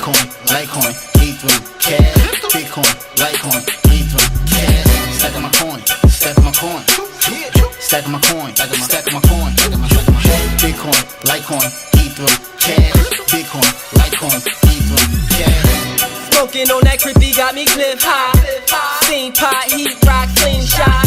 Bitcoin, Litecoin, Ethereum, cash. Bitcoin, Litecoin, Ethereum, cash. Stacking my coin, stacking my coin. Stacking my coin, stacking my coin. Bitcoin, Litecoin, Ethereum, cash. Bitcoin, Litecoin, Ethereum, cash. Smoking on that crispy got me cliff high. Steam pot, heat rock, slingshot.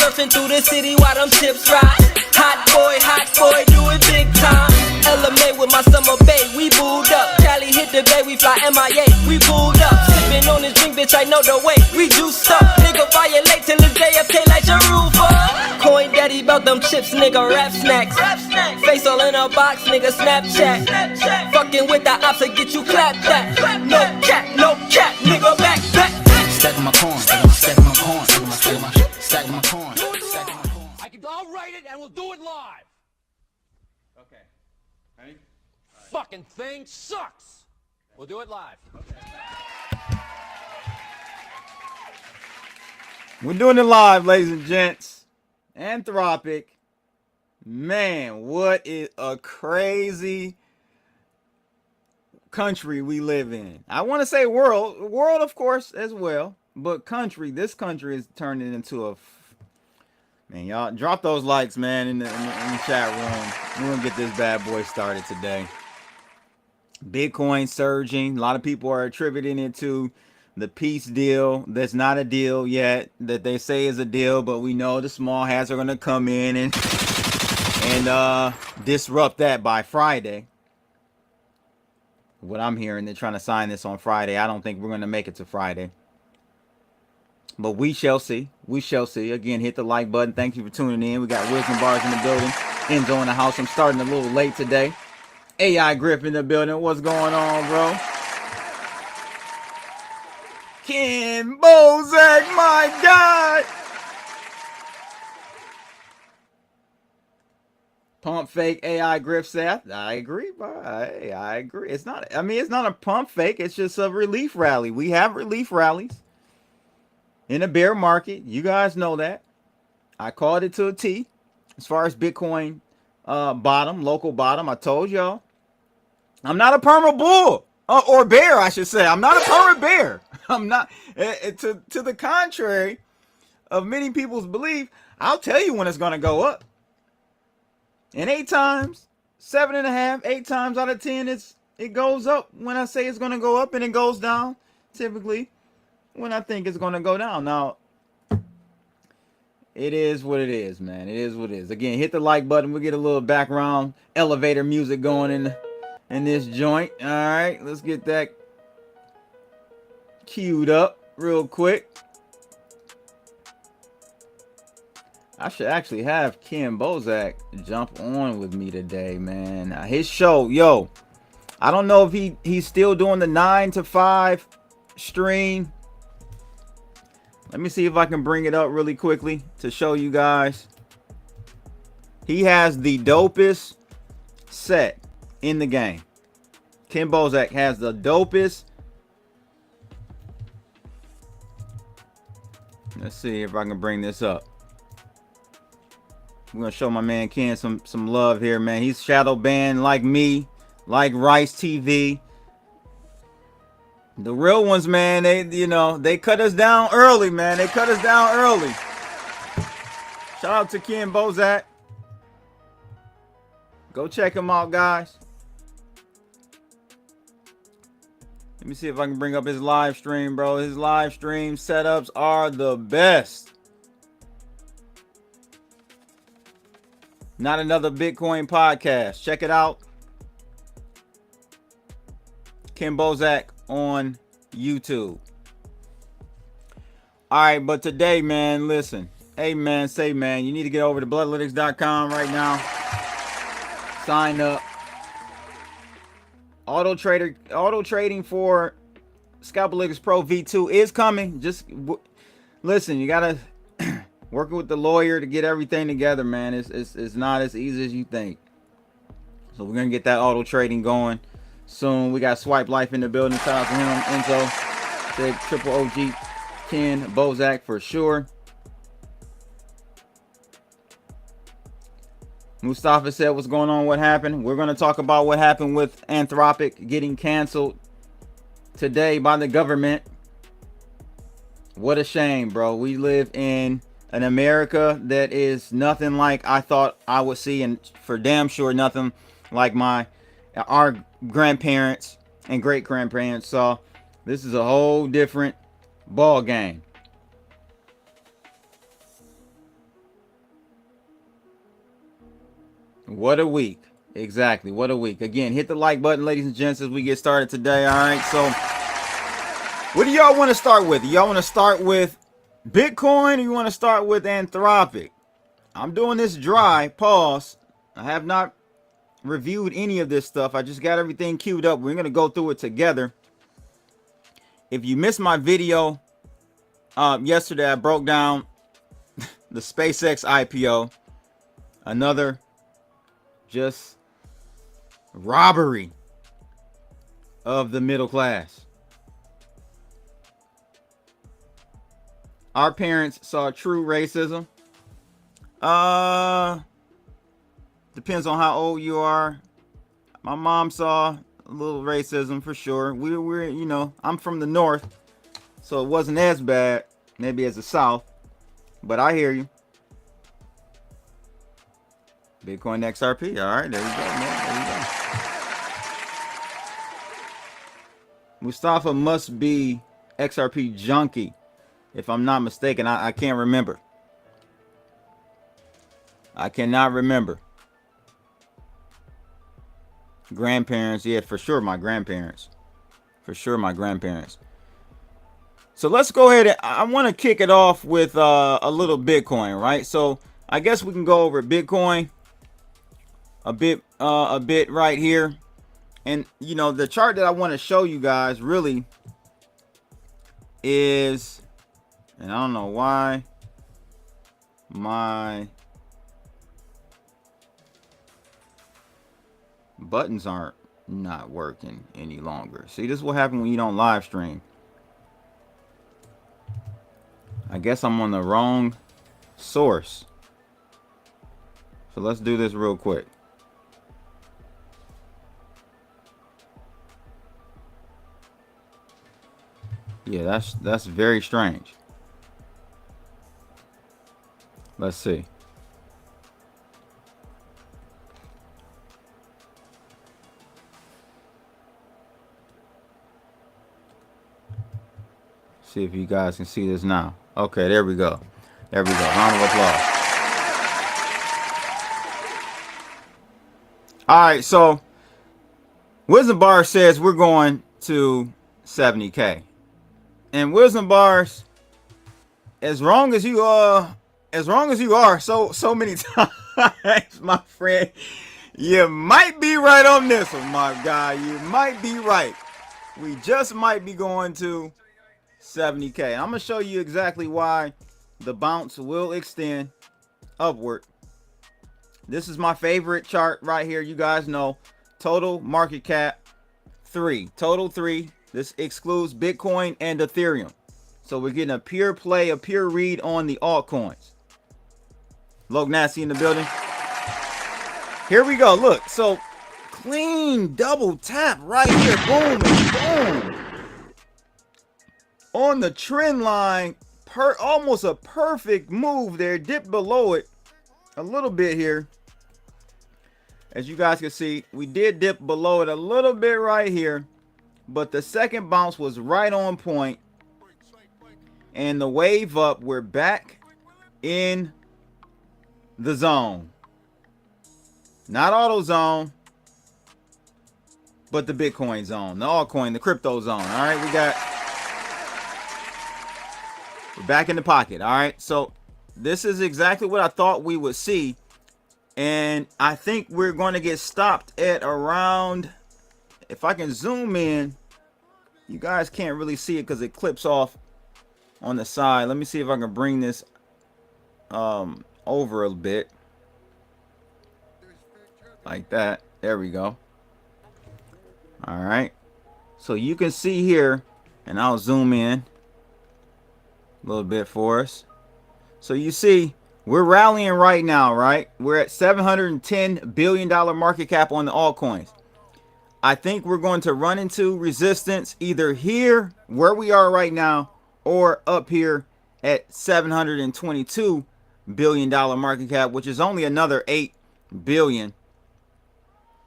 Surfing through the city while them chips rock. Hot boy, do it big time. LMA with my summer bae, we booed up. Cali hit the bay, we fly MIA, we booed up. Sipping on this drink, bitch, I know the way. We juiced up, nigga violate till it's JFK like your roof up. Coin daddy bout them chips, nigga, rap snacks. Face all in a box, nigga, Snapchat. Fucking with the ops to get you clapped at. No cat, nigga, back. Stacking my coin, stacking my coin, stacking my coin. I'll write it and we'll do it live. Okay. Ready? Fucking thing sucks. We'll do it live. Okay. We're doing it live, ladies and gents. Anthropic. Man, what is a crazy country we live in. I want to say world of course as well, but country, this country is turning into a man. Y'all drop those likes, man, in the chat room. We're gonna get this bad boy started today. Bitcoin surging. A lot of people are attributing it to the peace deal. That's not a deal yet, that they say is a deal, but we know the small hats are gonna come in and disrupt that by Friday. What I'm hearing, they're trying to sign this on Friday. I don't think we're gonna make it to Friday, but we shall see. We shall see. Again, hit the like button. Thank you for tuning in. We got Wisdom Bars in the building. Enzo in the house. I'm starting a little late today. AI Grip in the building. What's going on, bro? Ken Bozak, my God. Pump fake AI Grip said, I agree, bro. I agree. It's not, I mean, it's not a pump fake. It's just a relief rally. We have relief rallies in a bear market. You guys know that. I called it to a T. As far as Bitcoin bottom, local bottom, I told y'all. I'm not a perma bull. Or bear, I should say. I'm not a perma bear. I'm not. To the contrary of many people's belief, I'll tell you when it's going to go up. And 8 times, 7.5, 8 times out of 10, it goes up when I say it's going to go up, and it goes down typically when I think it's going to go down. Now, it is what it is, man. It is what it is. Again, hit the like button. We'll get a little background elevator music going in this joint. All right, let's get that queued up real quick. I should actually have Ken Bozak jump on with me today, man. His show, yo, I don't know if he's still doing the 9 to 5 stream. Let me see if I can bring it up really quickly to show you guys. He has the dopest set in the game. Ken Bozak has the dopest. Let's see if I can bring this up. I'm gonna show my man Ken some love here, man. He's shadow banned like me, like Rice TV. The real ones, man, they cut us down early, man. They cut us down early. Shout out to Ken Bozak. Go check him out, guys. Let me see if I can bring up his live stream, bro. His live stream setups are the best. Not Another Bitcoin Podcast. Check it out. Ken Bozak on YouTube. All right, but today, man, listen. Hey, man, say, man, you need to get over to bloodlytics.com right now. Sign up. Auto trading for Scalpalytics Pro V2 is coming. Just listen, you gotta working with the lawyer to get everything together, man. It's not as easy as you think. So we're gonna get that auto trading going soon. We got Swipe Life in the building. Shout out to him, Enzo. Said Triple OG Ken Bozak for sure. Mustafa said, what's going on? What happened? We're going to talk about what happened with Anthropic getting canceled today by the government. What a shame, bro. We live in an America that is nothing like I thought I would see, and for damn sure nothing like our grandparents and great grandparents saw. This is a whole different ball game. What a week. Exactly. What a week. Again, hit the like button, ladies and gents, as we get started today. All right. So what do y'all want to start with? Y'all want to start with Bitcoin, or you want to start with Anthropic? I'm doing this dry. Pause. I have not reviewed any of this stuff. I just got everything queued up. We're going to go through it together. If you missed my video yesterday, I broke down the SpaceX IPO. Another just robbery of the middle class. Our parents saw true racism. Depends on how old you are. My mom saw a little racism for sure. We're you know, I'm from the north, so it wasn't as bad maybe as the south, but I hear you. Bitcoin XRP. All right, there you go, man. There you go. Mustafa must be XRP junkie, if I'm not mistaken. I can't remember. I cannot remember. Grandparents, yeah, for sure my grandparents. For sure my grandparents. So let's go ahead and I want to kick it off with a little Bitcoin, right? So I guess we can go over Bitcoin a bit right here. And you know, the chart that I want to show you guys really is, and I don't know why my buttons aren't not working any longer. See, this is what happens when you don't live stream. I guess I'm on the wrong source. So let's do this real quick. Yeah, that's very strange. Let's see. See if you guys can see this now. Okay, there we go. There we go. Round of applause. All right, so Wisdom Bar says we're going to 70K. And Wisdom Bars, as wrong as you are so many times, my friend, you might be right on this one, my guy. You might be right. We just might be going to 70K. I'm gonna show you exactly why the bounce will extend upward. This is my favorite chart right here. You guys know, total market cap 3, total 3. This excludes Bitcoin and Ethereum. So we're getting a pure play, a pure read on the altcoins. Log Nasty in the building. Here we go. Look, so clean double tap right here. Boom and boom. On the trend line, almost a perfect move there. Dipped below it a little bit here. As you guys can see, we did dip below it a little bit right here. But the second bounce was right on point. And the wave up, we're back in the zone. Not auto zone, but the Bitcoin zone, the altcoin, the crypto zone. All right, we're back in the pocket. All right, so this is exactly what I thought we would see. And I think we're going to get stopped at around, if I can zoom in, you guys can't really see it because it clips off on the side. Let me see if I can bring this over a bit. Like that. There we go. All right. So you can see here, and I'll zoom in a little bit for us. So you see, we're rallying right now, right? We're at $710 billion market cap on the altcoins. I think we're going to run into resistance either here where we are right now or up here at $722 billion market cap, which is only another 8 billion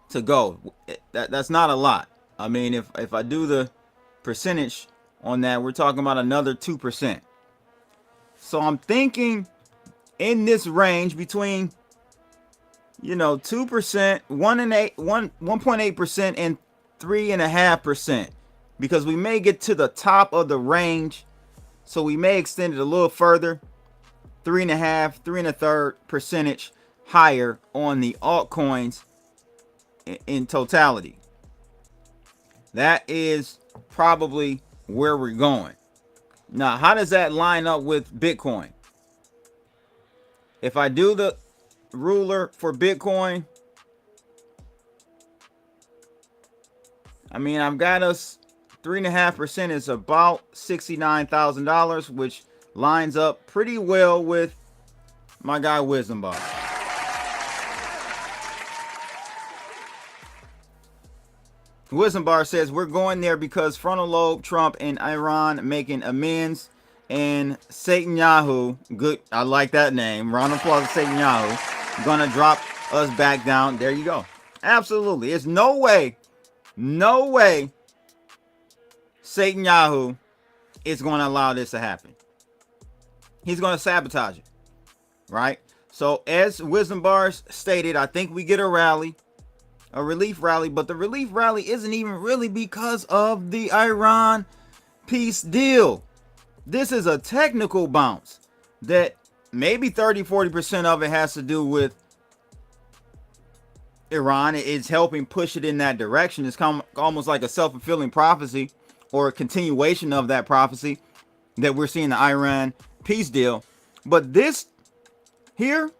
to go. That's not a lot. I mean, if I do the percentage on that, we're talking about another 2%. So I'm thinking in this range between 2%, 1.8% and 3.5%, because we may get to the top of the range, so we may extend it a little further, 3.5, 3.33 percentage higher on the altcoins in totality. That is probably where we're going. Now, how does that line up with Bitcoin? If I do the ruler for Bitcoin, I mean, I've got us 3.5% is about $69,000, which lines up pretty well with my guy Wisdom Bar. Wisdom Bar says we're going there because frontal lobe, Trump, and Iran making amends, and Satan Yahoo, good, I like that name, round of applause to Satan Yahoo, gonna drop us back down. There you go. Absolutely. It's no way Satan Yahoo is going to allow this to happen. He's going to sabotage it, right? So as Wisdom Bars stated, I think we get a rally, a relief rally, but the relief rally isn't even really because of the Iran peace deal. This is a technical bounce that maybe 30-40% of it has to do with Iran. It's helping push it in that direction. It's almost like a self-fulfilling prophecy, or a continuation of that prophecy that we're seeing the Iran peace deal. But this here,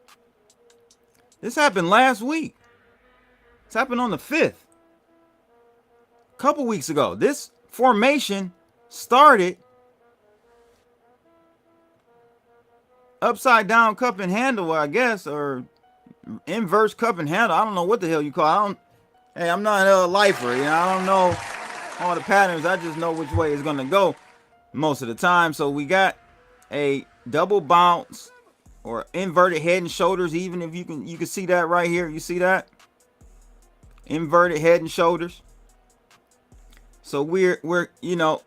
this happened last week. This happened on the 5th. A couple weeks ago. This formation started upside down cup and handle, I guess, or inverse cup and handle. I don't know what the hell you call it. I'm not a lifer. I don't know all the patterns. I just know which way it's going to go most of the time. So we got a double bounce or inverted head and shoulders. Even if you can see that right here. You see that? Inverted head and shoulders. So we're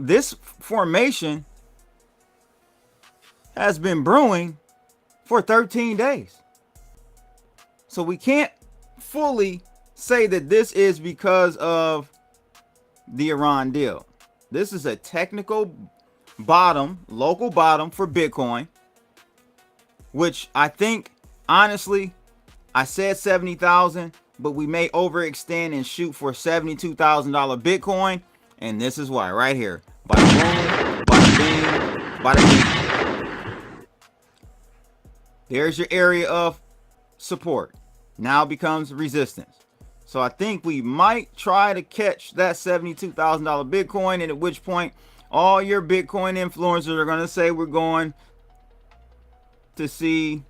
this formation has been brewing for 13 days. So we can't fully say that this is because of the Iran deal. This is a technical bottom, local bottom for Bitcoin, which I think, honestly, I said 70,000, but we may overextend and shoot for $72,000 Bitcoin. And this is why, right here. Bada boom, bada bing, bada bing. There's your area of support. Now becomes resistance. So I think we might try to catch that $72,000 Bitcoin, and at which point all your Bitcoin influencers are going to say we're going to see,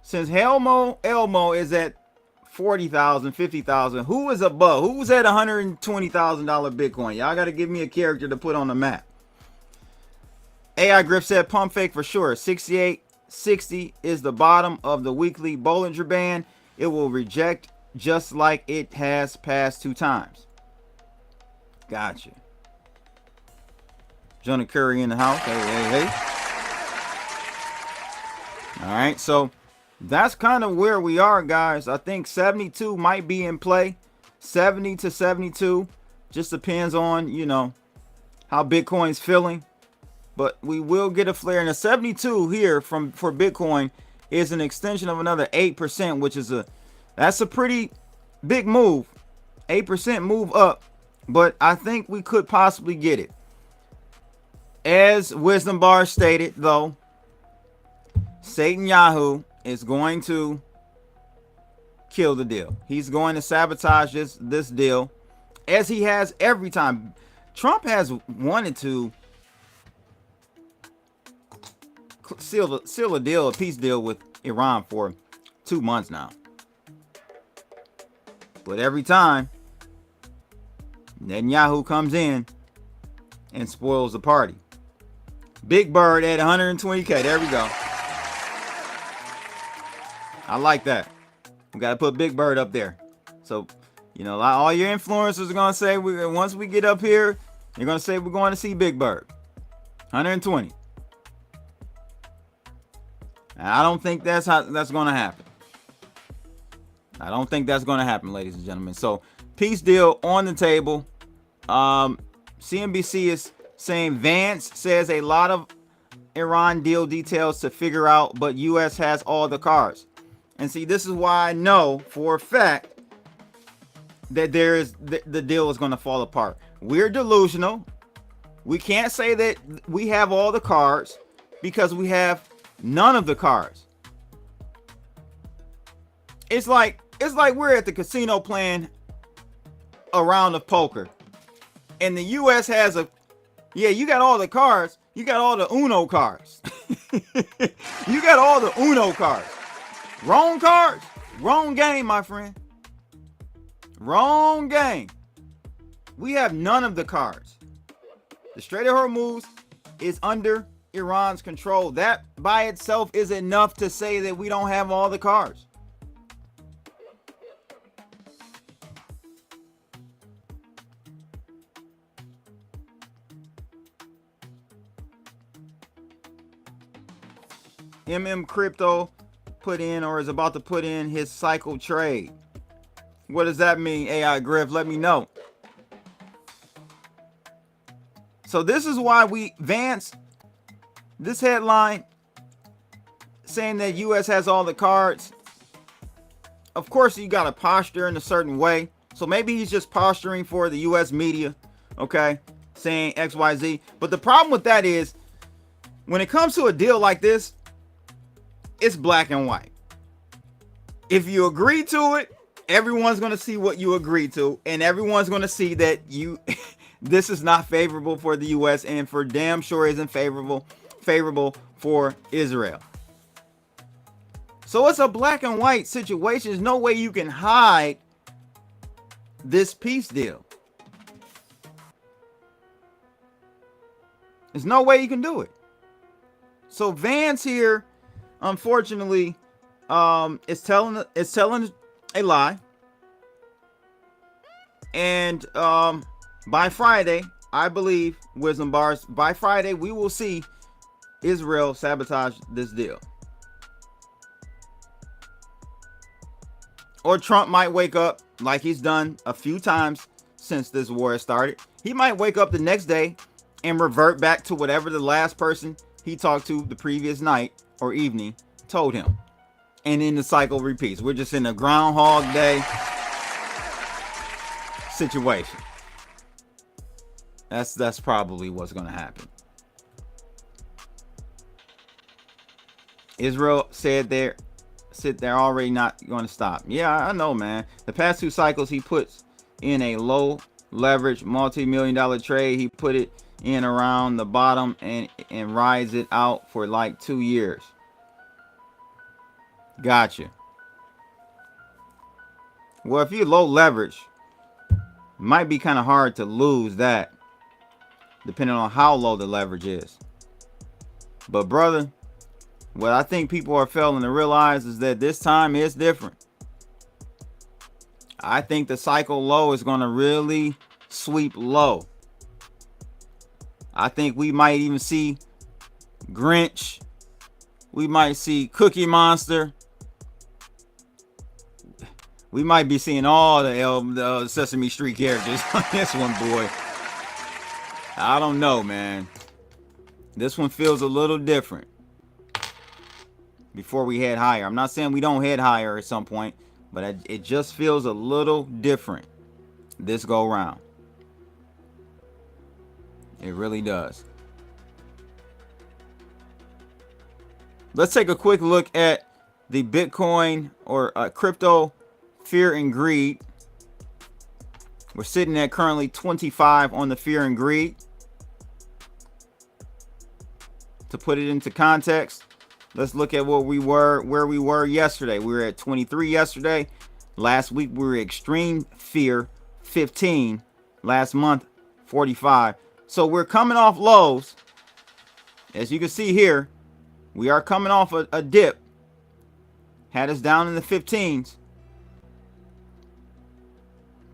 since Elmo is at 40,000, 50,000, who is above? Who's at $120,000 Bitcoin? Y'all got to give me a character to put on the map. AI Griff said pump fake for sure. 68.60 is the bottom of the weekly Bollinger Band. It will reject just like it has past 2 times. Gotcha. Jonah Curry in the house. Hey. All right, so that's kind of where we are, guys. I think 72 might be in play. 70 to 72. Just depends on, how Bitcoin's feeling. But we will get a flare. And a 72 here for Bitcoin is an extension of another 8%, which is that's a pretty big move. 8% move up. But I think we could possibly get it. As Wisdom Bar stated, though, Satan Yahoo is going to kill the deal. He's going to sabotage this deal, as he has every time. Trump has wanted to seal a deal, a peace deal with Iran for 2 months now. But every time, Netanyahu comes in and spoils the party. Big Bird at 120K. There we go. I like that. We got to put Big Bird up there. So, you know, all your influencers are going to say, once we get up here, they're going to say we're going to see Big Bird. 120. I don't think that's going to happen. I don't think that's going to happen, ladies and gentlemen. So, peace deal on the table. CNBC is saying Vance says a lot of Iran deal details to figure out, but U.S. has all the cards. And see, this is why I know for a fact that the deal is going to fall apart. We're delusional. We can't say that we have all the cards because we have none of the cards. It's like we're at the casino playing a round of poker, and the U.S. has you got all the cards. You got all the Uno cards. You got all the Uno cards. Wrong cards. Wrong game, my friend. Wrong game. We have none of the cards. The Strait of Hormuz is under Iran's control. That by itself is enough to say that we don't have all the cards. Crypto put in or is about to put in his cycle trade. What does that mean, AI Griff? Let me know. So this is why Vance, this headline saying that U.S. has all the cards. Of course, you got to posture in a certain way. So maybe he's just posturing for the U.S. media, okay, saying X, Y, Z. But the problem with that is when it comes to a deal like this, it's black and white. If you agree to it, everyone's going to see what you agree to, and everyone's going to see that this is not favorable for the U.S. and for damn sure isn't favorable for Israel. So it's a black and white situation. There's no way you can hide this peace deal. There's no way you can do it. So Vance here, unfortunately, is telling a lie. And by Friday, I believe, Wisdom Bars, by Friday, we will see Israel sabotage this deal. Or Trump might wake up like he's done a few times since this war has started. He might wake up the next day and revert back to whatever the last person he talked to the previous night or evening told him. And then the cycle repeats. We're just in a Groundhog Day situation. That's probably what's going to happen. Israel said they're already not going to stop. Yeah, I know, man. The past two cycles, he puts in a low leverage multi-million-dollar trade. He put it in around the bottom and rides it out for like 2 years. Gotcha. Well, if you're low leverage, it might be kind of hard to lose that, depending on how low the leverage is. But brother, what I think people are failing to realize is that this time is different. I think the cycle low is going to really sweep low. I think we might even see Grinch. We might see Cookie Monster. We might be seeing all the Sesame Street characters on this one, boy. I don't know, man. This one feels a little different. Before we head higher. I'm not saying we don't head higher at some point, but it just feels a little different this go round. It really does. Let's take a quick look at the Bitcoin or crypto fear and greed. We're sitting at currently 25 on the fear and greed. To put it into context, let's look at where we were yesterday. We were at 23 yesterday. Last week we were extreme fear 15. Last month 45. So we're coming off lows. As you can see here, we are coming off a dip. Had us down in the 15s.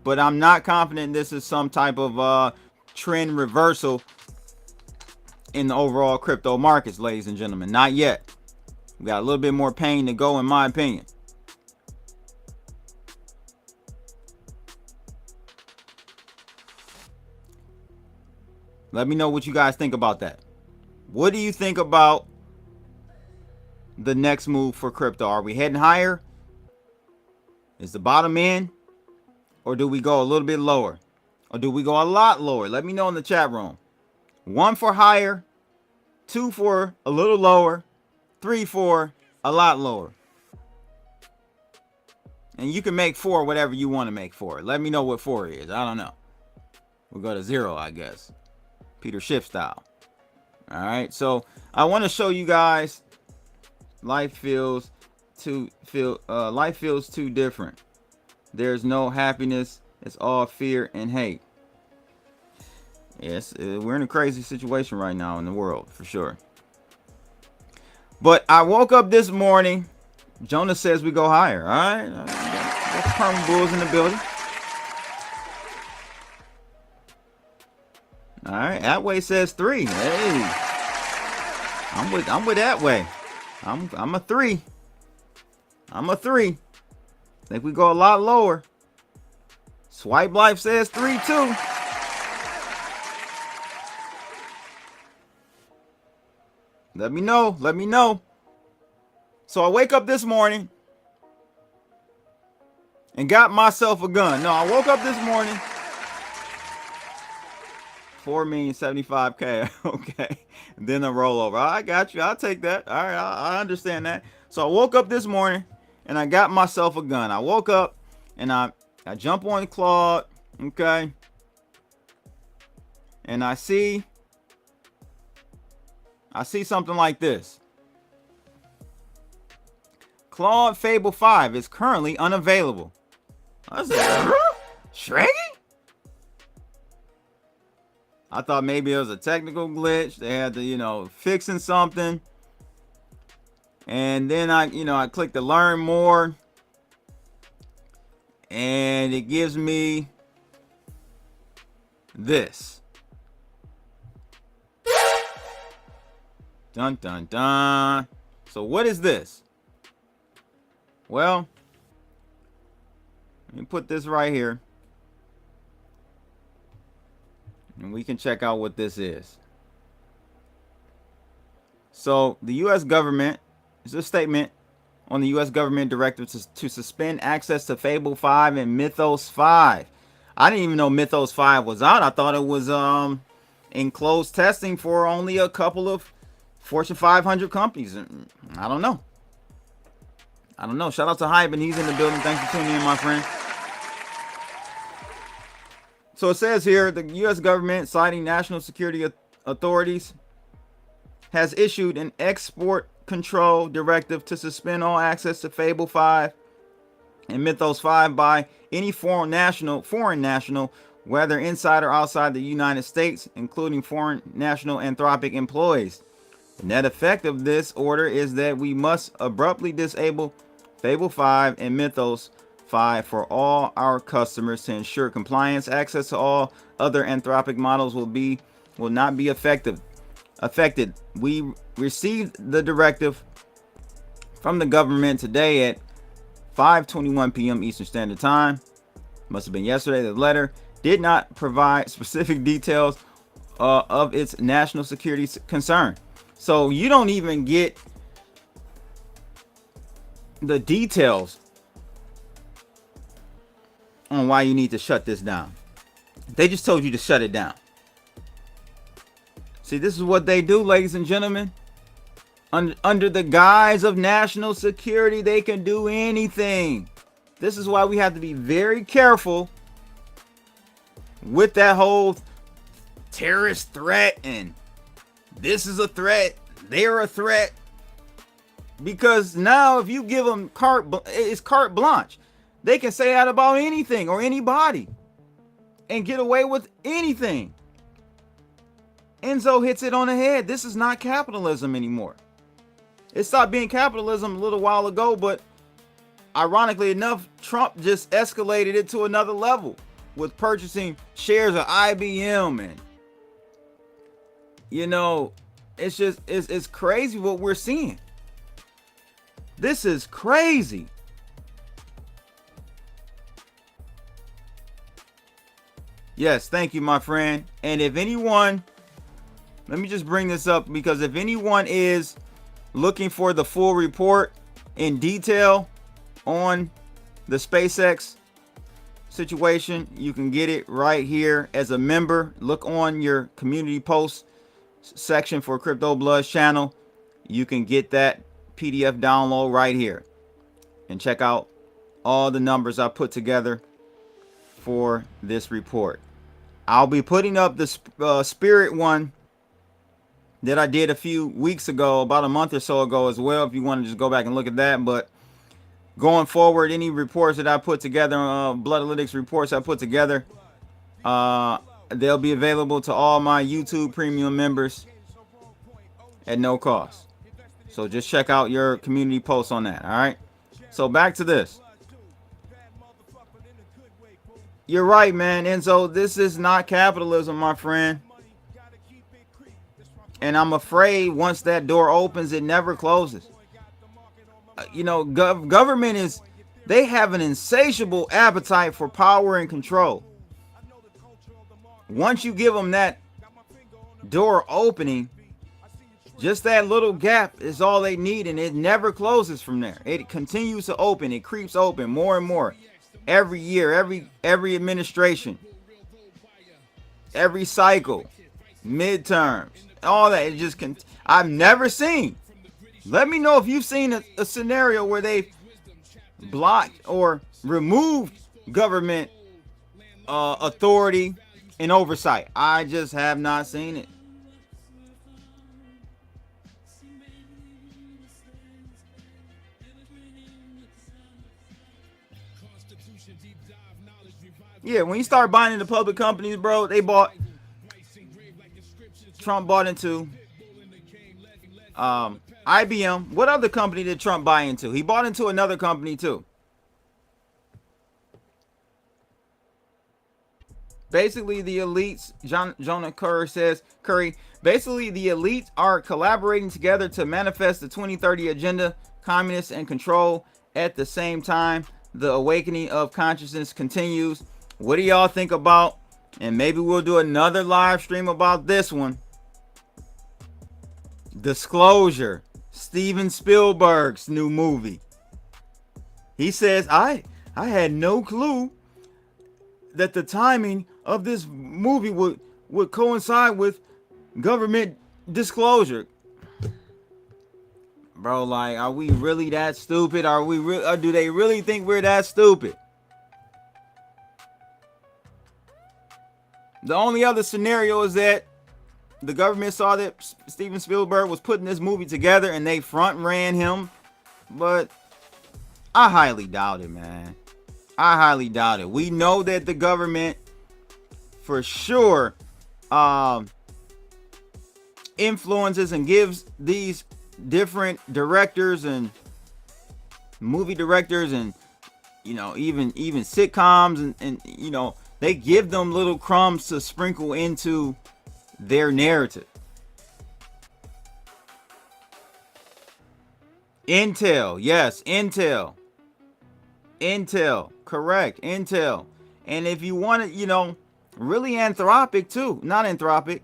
But I'm not confident this is some type of trend reversal in the overall crypto markets, ladies and gentlemen. Not yet. We got a little bit more pain to go, in my opinion. Let me know what you guys think about that. What do you think about the next move for crypto? Are we heading higher? Is the bottom in? Or do we go a little bit lower? Or do we go a lot lower? Let me know in the chat room. 1 for higher, 2 for a little lower, 3 for a lot lower. And you can make 4 whatever you want to make 4. Let me know what 4 is. I don't know. We'll go to 0, I guess. Peter Schiff style. All right. So I want to show you guys life feels too different. There's no happiness. It's all fear and hate. Yes, we're in a crazy situation right now in the world, for sure. But I woke up this morning. Jonas says we go higher. All right. Got the perma bulls in the building. All right. Atway says 3. Hey. I'm with that way. I'm a 3. I'm a 3. Think we go a lot lower. Swipe Life says 3 too. Let me know. Let me know. So I wake up this morning and got myself a gun. No, I woke up this morning. 4,075,000. Okay. Then a rollover. I got you. I'll take that. All right. I understand that. So I woke up this morning and I got myself a gun. I woke up and I jump on Claude. Okay. And I see something like this. Claude Fable 5 is currently unavailable. I said, Shreggy? I thought maybe it was a technical glitch. They had to, fixing something. And then I clicked to learn more. And it gives me this. Dun, dun, dun. So what is this? Well, let me put this right here. And we can check out what this is. So the U.S. government, is a statement on the U.S. government directive to suspend access to Fable 5 and Mythos 5. I didn't even know Mythos 5 was out. I thought it was in closed testing for only a couple of Fortune 500 companies. I don't know. Shout out to Hype, and he's in the building. Thanks for tuning in, my friend. So it says here, the U.S. government, citing national security authorities, has issued an export control directive to suspend all access to Fable 5 and Mythos 5 by any foreign national, whether inside or outside the United States, including foreign national Anthropic employees. The net effect of this order is that we must abruptly disable Fable 5 and Mythos 5 for all our customers to ensure compliance. Access to all other Anthropic models will not be affected. We received the directive from the government today at 5:21 p.m. Eastern Standard Time. Must have been yesterday. The letter did not provide specific details of its national security concern. So you don't even get the details on why you need to shut this down. They just told you to shut it down. See, this is what they do, ladies and gentlemen. Under the guise of national security, they can do anything. This is why we have to be very careful with that whole terrorist threat and this is a threat, they're a threat. Because now if you give them carte blanche. They can say that about anything or anybody and get away with anything. Enzo hits it on the head. This is not capitalism anymore. It stopped being capitalism a little while ago, but ironically enough, Trump just escalated it to another level with purchasing shares of IBM. And, you know, it's crazy what we're seeing. This is crazy. Yes, thank you, my friend. And if anyone, let me just bring this up, because if anyone is looking for the full report in detail on the SpaceX situation, you can get it right here as a member. Look on your community post section for Crypto Bloods channel. You can get that PDF download right here and check out all the numbers I put together for this report. I'll be putting up the Spirit one that I did a few weeks ago, about a month or so ago as well, if you want to just go back and look at that. But going forward, any reports that I put together, Bloodalytics reports I put together, they'll be available to all my YouTube premium members at no cost. So just check out your community posts on that. All right. So back to this. You're right, man. Enzo, this is not capitalism, my friend. And I'm afraid once that door opens, it never closes. You know, government they have an insatiable appetite for power and control. Once you give them that door opening, just that little gap is all they need, and it never closes from there. It continues to open. It creeps open more and more every year, every administration, every cycle, midterms, all that. It just I've never seen. Let me know if you've seen a scenario where they've blocked or removed government authority and oversight. I just have not seen it. Yeah, when you start buying into public companies, bro, Trump bought into IBM. What other company did Trump buy into? He bought into another company too. Basically, the elites, Jonah Curry, basically the elites are collaborating together to manifest the 2030 agenda, communists and control. At the same time, the awakening of consciousness continues. What do y'all think about, and maybe we'll do another live stream about this one, Disclosure, Steven Spielberg's new movie. He says, I had no clue that the timing of this movie would coincide with government disclosure. Bro, like, are we really that stupid? Are we real? Or do they really think we're that stupid? The only other scenario is that the government saw that Steven Spielberg was putting this movie together and they front ran him. But I highly doubt it, man. I highly doubt it. We know that the government for sure influences and gives these different directors and movie directors and, you know, even sitcoms and you know, they give them little crumbs to sprinkle into their narrative. Intel, yes, Intel, correct, Intel. And if you want to, you know, really Anthropic too, not Anthropic,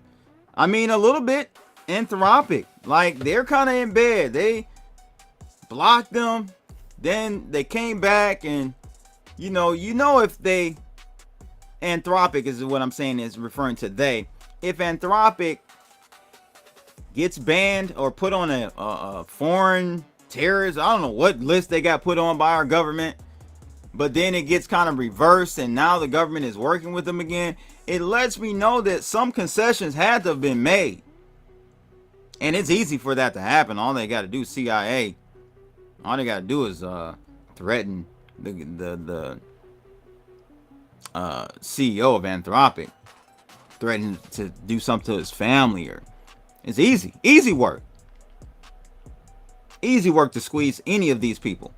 I mean a little bit Anthropic, like they're kind of in bed. They blocked them, then they came back, and you know if they, Anthropic is what I'm saying, is referring to they. If Anthropic gets banned or put on a foreign terrorist, I don't know what list they got put on by our government, but then it gets kind of reversed and now the government is working with them again, it lets me know that some concessions had to have been made. And it's easy for that to happen. All they got to do, CIA, all they got to do is threaten the CEO of Anthropic threatened to do something to his family, or it's easy work to squeeze any of these people.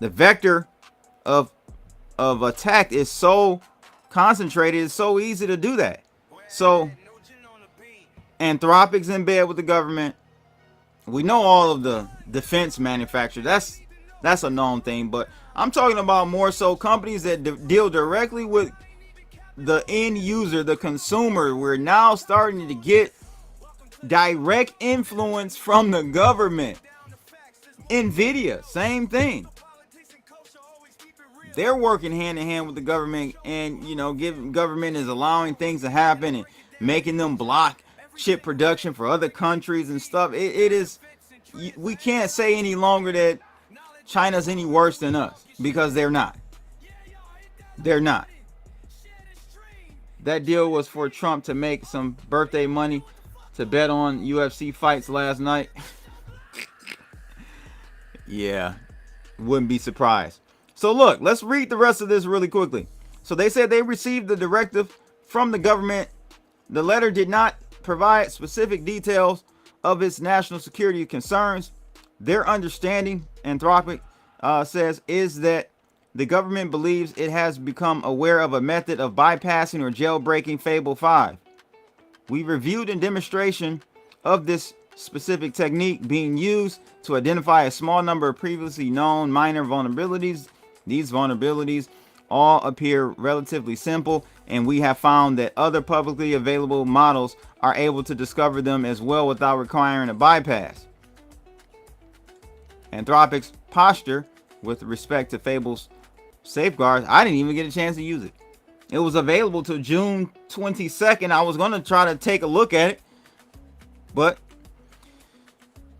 The vector of attack is so concentrated, it's so easy to do that. So Anthropic's in bed with the government. We know all of the defense manufacturers. That's a known thing, but I'm talking about more so companies that deal directly with the end user, the consumer. We're now starting to get direct influence from the government. Nvidia, same thing. They're working hand in hand with the government, and government is allowing things to happen and making them block chip production for other countries and stuff. It is, we can't say any longer that China's any worse than us, because they're not. They're not. That deal was for Trump to make some birthday money to bet on UFC fights last night. Yeah, wouldn't be surprised. So look, let's read the rest of this really quickly. So they said they received the directive from the government. The letter did not provide specific details of its national security concerns. Their understanding, Anthropic says, is that the government believes it has become aware of a method of bypassing or jailbreaking Fable 5. We reviewed a demonstration of this specific technique being used to identify a small number of previously known minor vulnerabilities. These vulnerabilities all appear relatively simple, and we have found that other publicly available models are able to discover them as well without requiring a bypass. Anthropic's posture with respect to Fable's safeguards, I didn't even get a chance to use it. It was available till June 22nd. I was going to try to take a look at it, but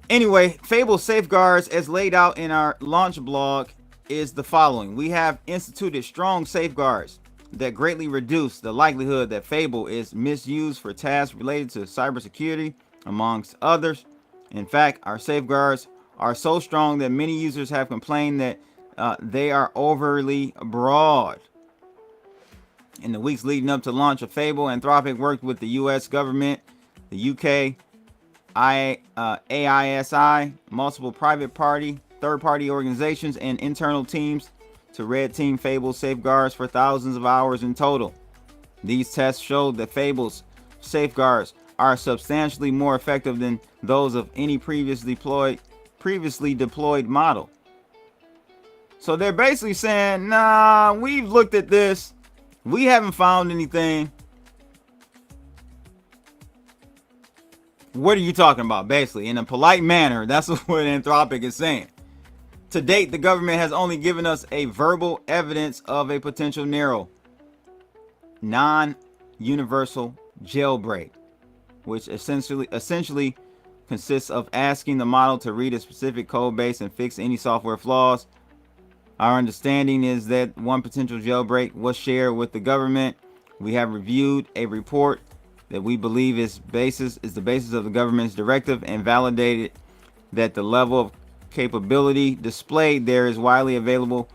anyway, Fable's safeguards as laid out in our launch blog is the following. We have instituted strong safeguards that greatly reduce the likelihood that Fable is misused for tasks related to cybersecurity, amongst others. In fact, our safeguards are so strong that many users have complained that they are overly broad. In the weeks leading up to launch of Fable, Anthropic worked with the U.S. government, the UK, AISI, multiple private party, third-party organizations, and internal teams to red team Fable's safeguards for thousands of hours in total. These tests showed that Fable's safeguards are substantially more effective than those of any previously deployed model. So they're basically saying, nah, we've looked at this. We haven't found anything. What are you talking about? Basically, in a polite manner, that's what Anthropic is saying. To date, the government has only given us a verbal evidence of a potential narrow, non-universal jailbreak, which essentially consists of asking the model to read a specific code base and fix any software flaws. Our understanding is that one potential jailbreak was shared with the government. We have reviewed a report that we believe is the basis of the government's directive, and validated that the level of capability displayed there is widely available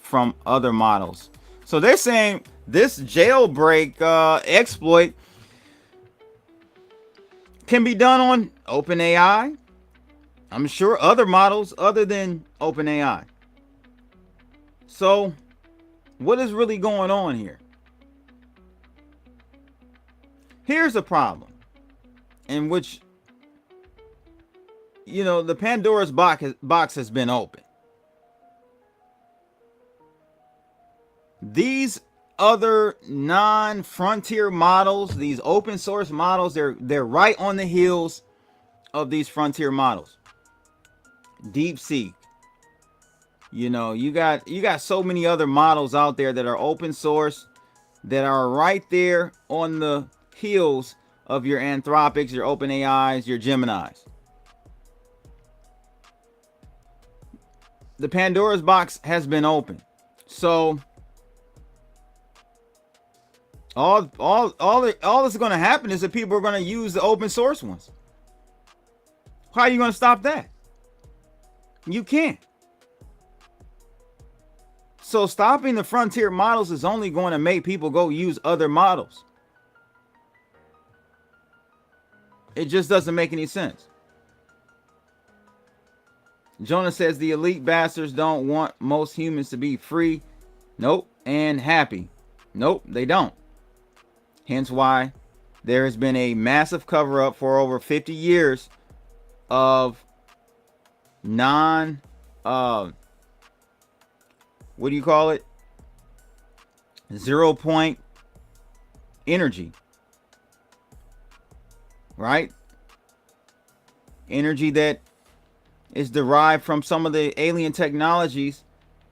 from other models. So they're saying this jailbreak exploit can be done on OpenAI. I'm sure other models other than OpenAI. So what is really going on here? Here's a problem in which, the Pandora's box has been opened. These other non-frontier models, these open source models, they're right on the heels of these frontier models. DeepSeek. You got so many other models out there that are open source that are right there on the heels of your Anthropics, your OpenAIs, your Geminis. The Pandora's box has been opened. So all that's going to happen is that people are going to use the open source ones. How are you going to stop that? You can't. So stopping the frontier models is only going to make people go use other models. It just doesn't make any sense. Jonah says the elite bastards don't want most humans to be free. Nope. And happy. Nope, they don't. Hence why there has been a massive cover-up for over 50 years of what do you call it? 0 point energy. Right? Energy that is derived from some of the alien technologies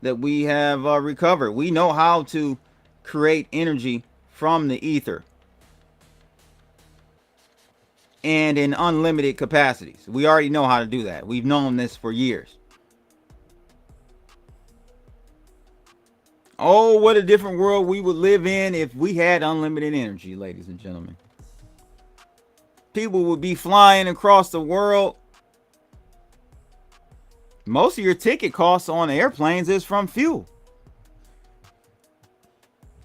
that we have recovered. We know how to create energy from the ether and in unlimited capacities. We already know how to do that. We've known this for years. Oh, what a different world we would live in if we had unlimited energy, ladies and gentlemen. People would be flying across the world. Most of your ticket costs on airplanes is from fuel.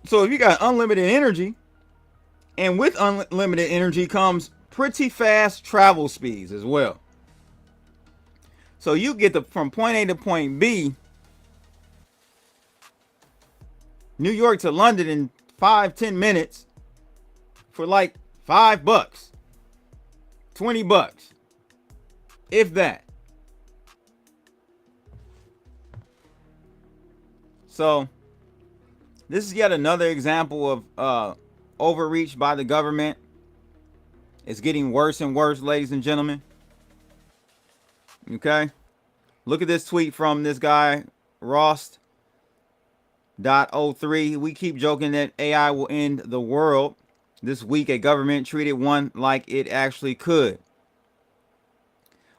So if you got unlimited energy, and with unlimited energy comes pretty fast travel speeds as well. So you get from point A to point B, New York to London in 5-10 minutes for like $5, $20, if that. So this is yet another example of overreach by the government. It's getting worse and worse, ladies and gentlemen. Okay, look at this tweet from this guy Rost.03. We keep joking that AI will end the world. This week, a government treated one like it actually could.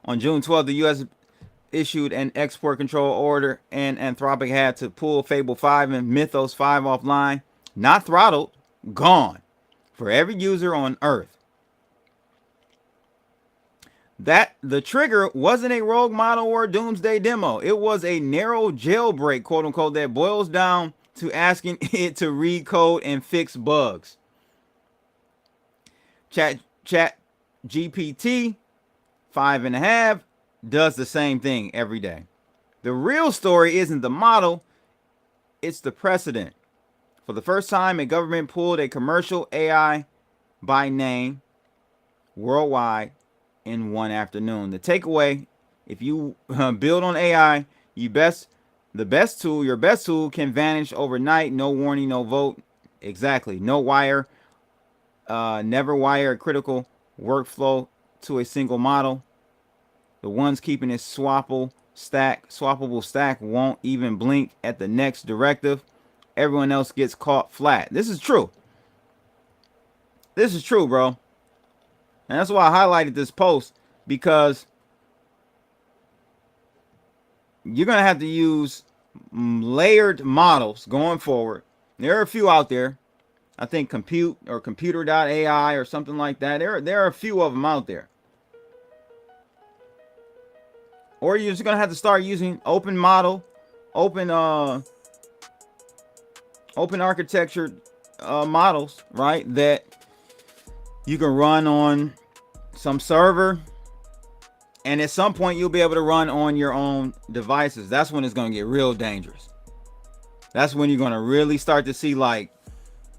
On June 12th, the U.S. issued an export control order, and Anthropic had to pull Fable 5 and Mythos 5 offline. Not throttled, gone for every user on Earth. That the trigger wasn't a rogue model or a doomsday demo. It was a narrow jailbreak, quote unquote, that boils down to asking it to read code and fix bugs. Chat GPT 5.5 does the same thing every day. The real story isn't the model, it's the precedent. For the first time, a government pulled a commercial AI by name worldwide in one afternoon. The takeaway: if you build on AI, your best tool can vanish overnight. No warning, no vote. Exactly. No wire. Never wire a critical workflow to a single model. The ones keeping it swappable stack won't even blink at the next directive. Everyone else gets caught flat. This is true. This is true, bro. And that's why I highlighted this post, because you're going to have to use layered models going forward. There are a few out there. I think Compute or Computer.ai or something like that. There are a few of them out there. Or you're just going to have to start using open model, open architecture models, right? That you can run on some server, and at some point you'll be able to run on your own devices. That's when it's going to get real dangerous. That's when you're going to really start to see like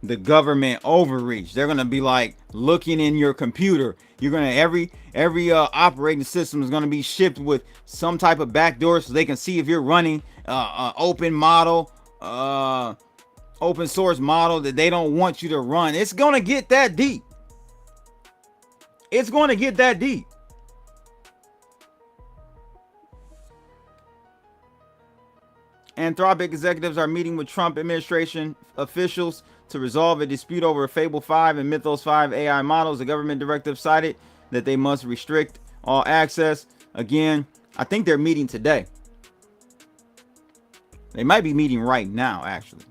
the government overreach. They're going to be like looking in your computer. You're going to every operating system is going to be shipped with some type of backdoor so they can see if you're running open model, open source model that they don't want you to run. It's going to get that deep. It's going to get that deep. Anthropic executives are meeting with Trump administration officials to resolve a dispute over Fable 5 and Mythos 5 AI models. The government directive cited that they must restrict all access. Again, I think they're meeting today. They might be meeting right now, actually.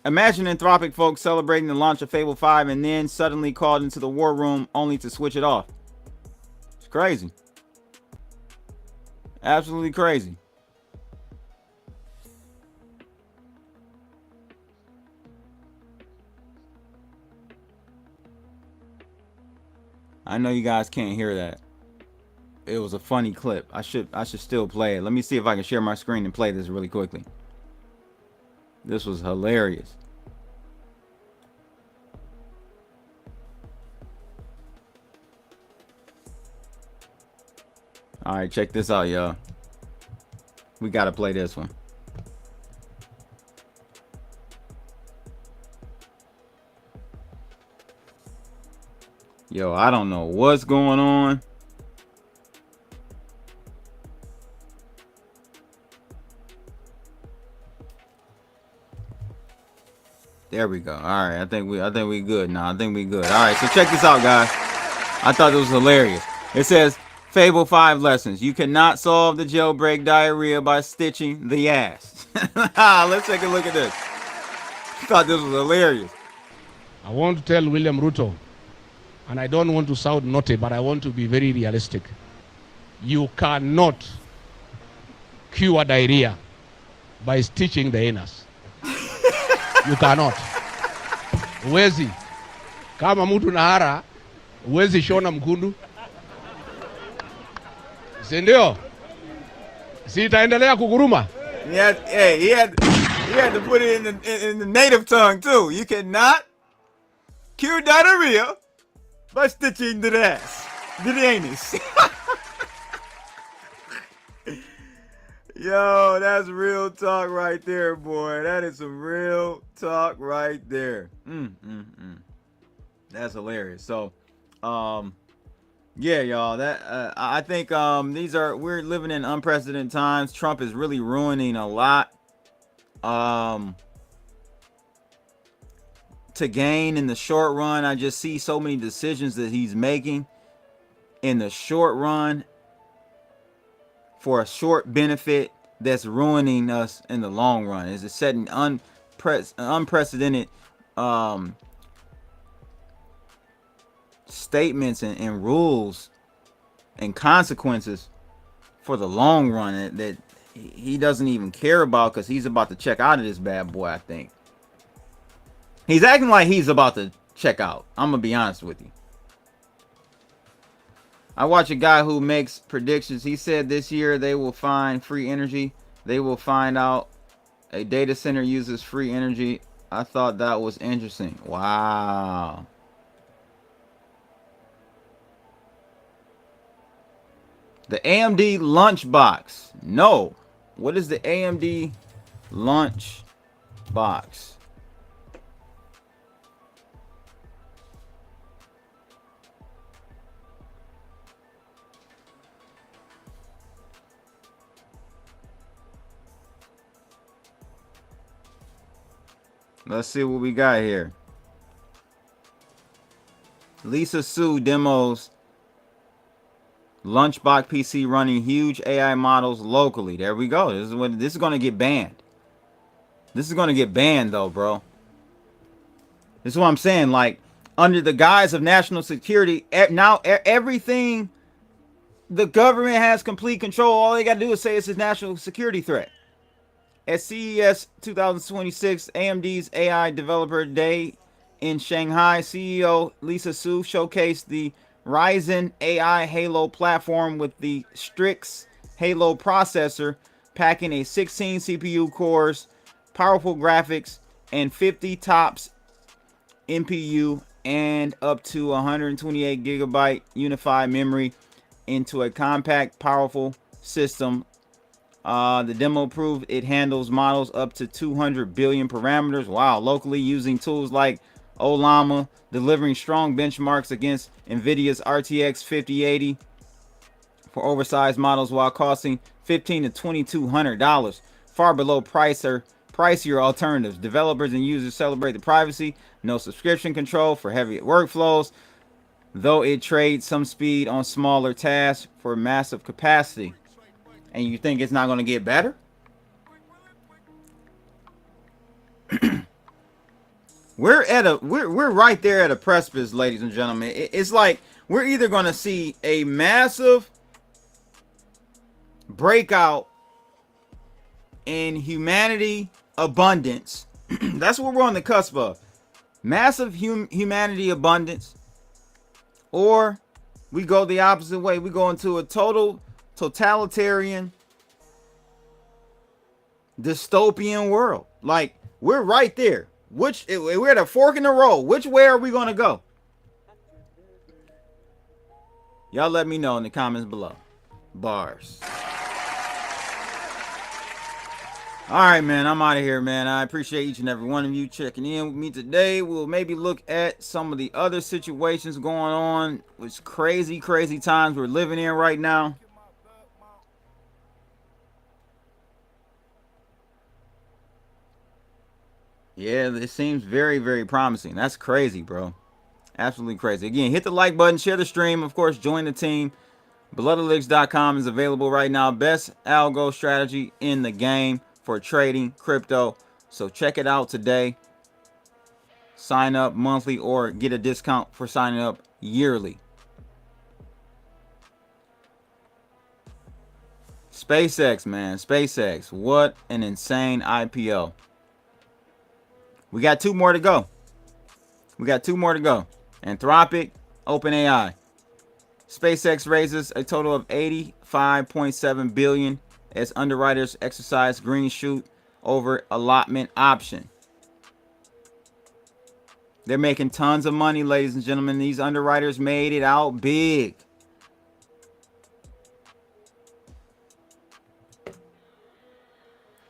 Imagine Anthropic folks celebrating the launch of Fable 5 and then suddenly called into the war room only to switch it off. It's crazy. Absolutely crazy. I know you guys can't hear that. It was a funny clip. I should still play it. Let me see if I can share my screen and play this really quickly. This was hilarious. All right, check this out, y'all. We got to play this one. Yo, I don't know what's going on. There we go. All right, I think we good now. I think we good. All right, so check this out, guys. I thought this was hilarious. It says, Fable 5 lessons. You cannot solve the jailbreak diarrhea by stitching the ass. Let's take a look at this. I thought this was hilarious. I want to tell William Ruto, and I don't want to sound naughty, but I want to be very realistic. You cannot cure diarrhea by stitching the anus. You cannot. Uwezi. Kama mtu na hara, uwezi shona mkundu. Si ndio? Si itaendelea kuguruma. He had to put it in the native tongue too. You cannot cure diarrhea by stitching the ass. The anus. Yo, that's real talk right there, boy. That is some real talk right there. That's hilarious. So, yeah, y'all. That I think we're living in unprecedented times. Trump is really ruining a lot. To gain in the short run, I just see so many decisions that he's making in the short run for a short benefit that's ruining us in the long run. Is it setting unprecedented statements and rules and consequences for the long run that he doesn't even care about, because he's about to check out of this bad boy. I think he's acting like he's about to check out. I'm gonna be honest with you. I watch a guy who makes predictions. He said this year they will find free energy. They will find out a data center uses free energy. I thought that was interesting. Wow. The AMD lunchbox. No. What is the AMD lunchbox? Let's see what we got here. Lisa Su demos Lunchbox PC running huge AI models locally. There we go. This is going to get banned. This is going to get banned though, bro. This is what I'm saying. Like, under the guise of national security, now everything, the government has complete control. All they got to do is say it's a national security threat. At CES 2026, AMD's AI Developer Day in Shanghai, CEO Lisa Su showcased the Ryzen AI Halo platform with the Strix Halo processor, packing a 16 CPU cores, powerful graphics, and 50 TOPS NPU, and up to 128 gigabyte unified memory into a compact, powerful system. The demo proved it handles models up to 200 billion parameters. Wow, locally using tools like Ollama, delivering strong benchmarks against NVIDIA's RTX 5080 for oversized models while costing $1,500 to $2,200, far below pricier alternatives. Developers and users celebrate the privacy, no subscription control for heavy workflows, though it trades some speed on smaller tasks for massive capacity. And you think it's not going to get better? We're right there at a precipice, ladies and gentlemen. It's like we're either going to see a massive breakout in humanity abundance. That's what we're on the cusp of. Massive humanity abundance. Or we go the opposite way. We go into a total totalitarian dystopian world. Like, we're right there. We're at a fork in the road. Which way are we going to go? Y'all let me know in the comments below. Bars. All right, man. I'm out of here, man. I appreciate each and every one of you checking in with me today. We'll maybe look at some of the other situations going on. It's crazy, crazy times we're living in right now. Yeah, it seems very, very promising. That's crazy, bro. Absolutely crazy. Again, hit the like button, share the stream. Of course, join the team. Bloodelytics.com is available right now. Best algo strategy in the game for trading crypto. So check it out today. Sign up monthly or get a discount for signing up yearly. SpaceX, man. SpaceX. What an insane IPO. We got 2 more to go. Anthropic, OpenAI. SpaceX raises a total of $85.7 billion as underwriters exercise green shoot over allotment option. They're making tons of money, ladies and gentlemen. These underwriters made it out big.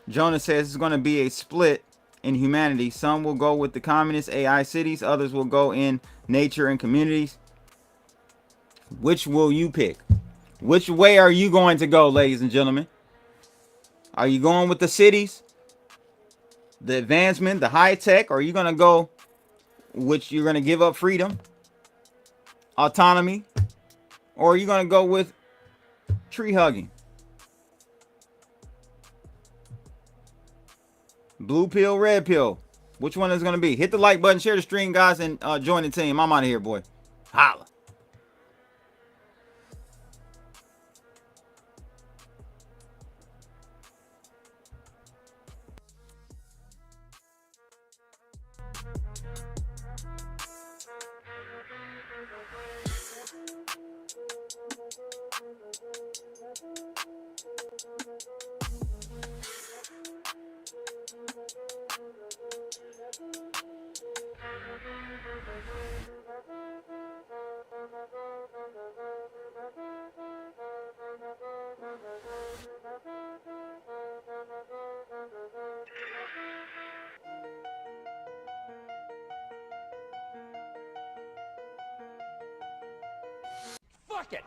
Jonas says it's going to be a split in humanity. Some will go with the communist AI cities. Others will go in nature and communities. Which will you pick? Which way are you going to go, ladies and gentlemen? Are you going with the cities, the advancement, the high tech? Or are you going to go, which you're going to give up freedom, autonomy? Or are you going to go with tree hugging? Blue pill, red pill. Which one is going to be? Hit the like button, share the stream, guys, and join the team. I'm out of here, boy. Holla. Fuck it!